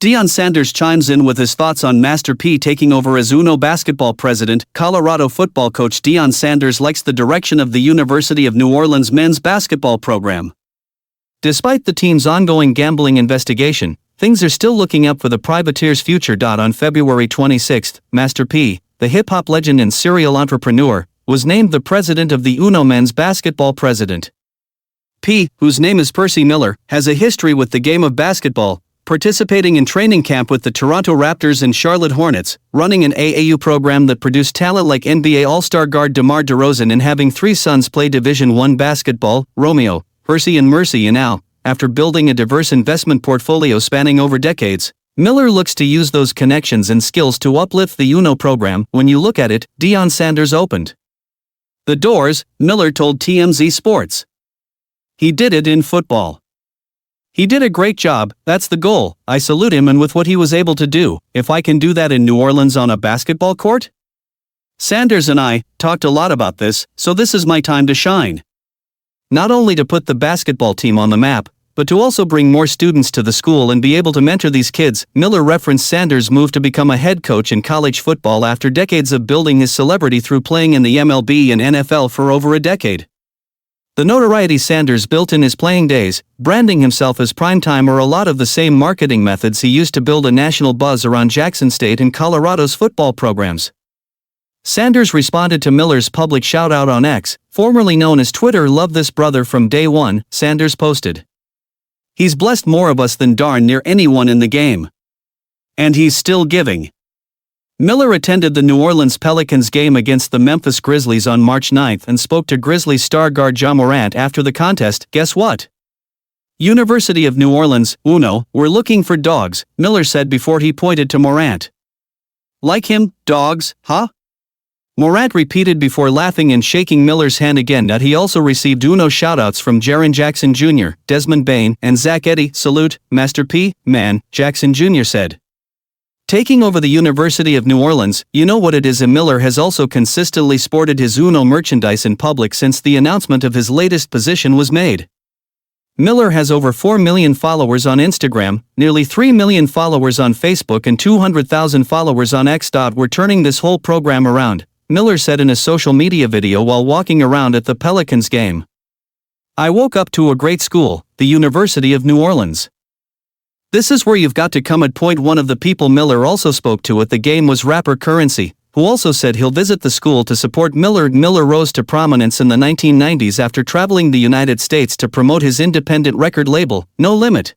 Deion Sanders chimes in with his thoughts on Master P taking over as UNO basketball president. Colorado football coach Deion Sanders likes the direction of the University of New Orleans men's basketball program. Despite the team's ongoing gambling investigation, things are still looking up for the privateer's future. On February 26, Master P, the hip-hop legend and serial entrepreneur, was named the president of the UNO men's basketball president. P, whose name is Percy Miller, has a history with the game of basketball, participating in training camp with the Toronto Raptors and Charlotte Hornets, running an AAU program that produced talent like NBA All-Star guard DeMar DeRozan, and having three sons play Division I basketball, Romeo, Percy and Mercy. And now, after building a diverse investment portfolio spanning over decades, Miller looks to use those connections and skills to uplift the UNO program. When you look at it, Deion Sanders opened the doors, Miller told TMZ Sports. He did it in football. He did a great job, that's the goal. I salute him, and with what he was able to do, if I can do that in New Orleans on a basketball court? Sanders and I talked a lot about this, so this is my time to shine. Not only to put the basketball team on the map, but to also bring more students to the school and be able to mentor these kids. Miller referenced Sanders' move to become a head coach in college football after decades of building his celebrity through playing in the MLB and NFL for over a decade. The notoriety Sanders built in his playing days, branding himself as primetime, are a lot of the same marketing methods he used to build a national buzz around Jackson State and Colorado's football programs. Sanders responded to Miller's public shout-out on X, formerly known as Twitter. Love this brother from day one, Sanders posted. He's blessed more of us than darn near anyone in the game. And he's still giving. Miller attended the New Orleans Pelicans game against the Memphis Grizzlies on March 9 and spoke to Grizzlies star guard Ja Morant after the contest. Guess what? University of New Orleans, UNO, we're looking for dogs, Miller said before he pointed to Morant. Like him, dogs, huh? Morant repeated before laughing and shaking Miller's hand again. He also received UNO shoutouts from Jaren Jackson Jr., Desmond Bain, and Zach Edey. Salute, Master P, man, Jackson Jr. said. Taking over the University of New Orleans, you know what it is. Miller has also consistently sported his UNO merchandise in public since the announcement of his latest position was made. Miller has over 4 million followers on Instagram, nearly 3 million followers on Facebook, and 200,000 followers on X. We're turning this whole program around, Miller said in a social media video while walking around at the Pelicans game. I woke up to a great school, the University of New Orleans. This is where you've got to come. One of the people Miller also spoke to at the game was rapper Currency, who also said he'll visit the school to support Miller. Miller rose to prominence in the 1990s after traveling the United States to promote his independent record label, No Limit.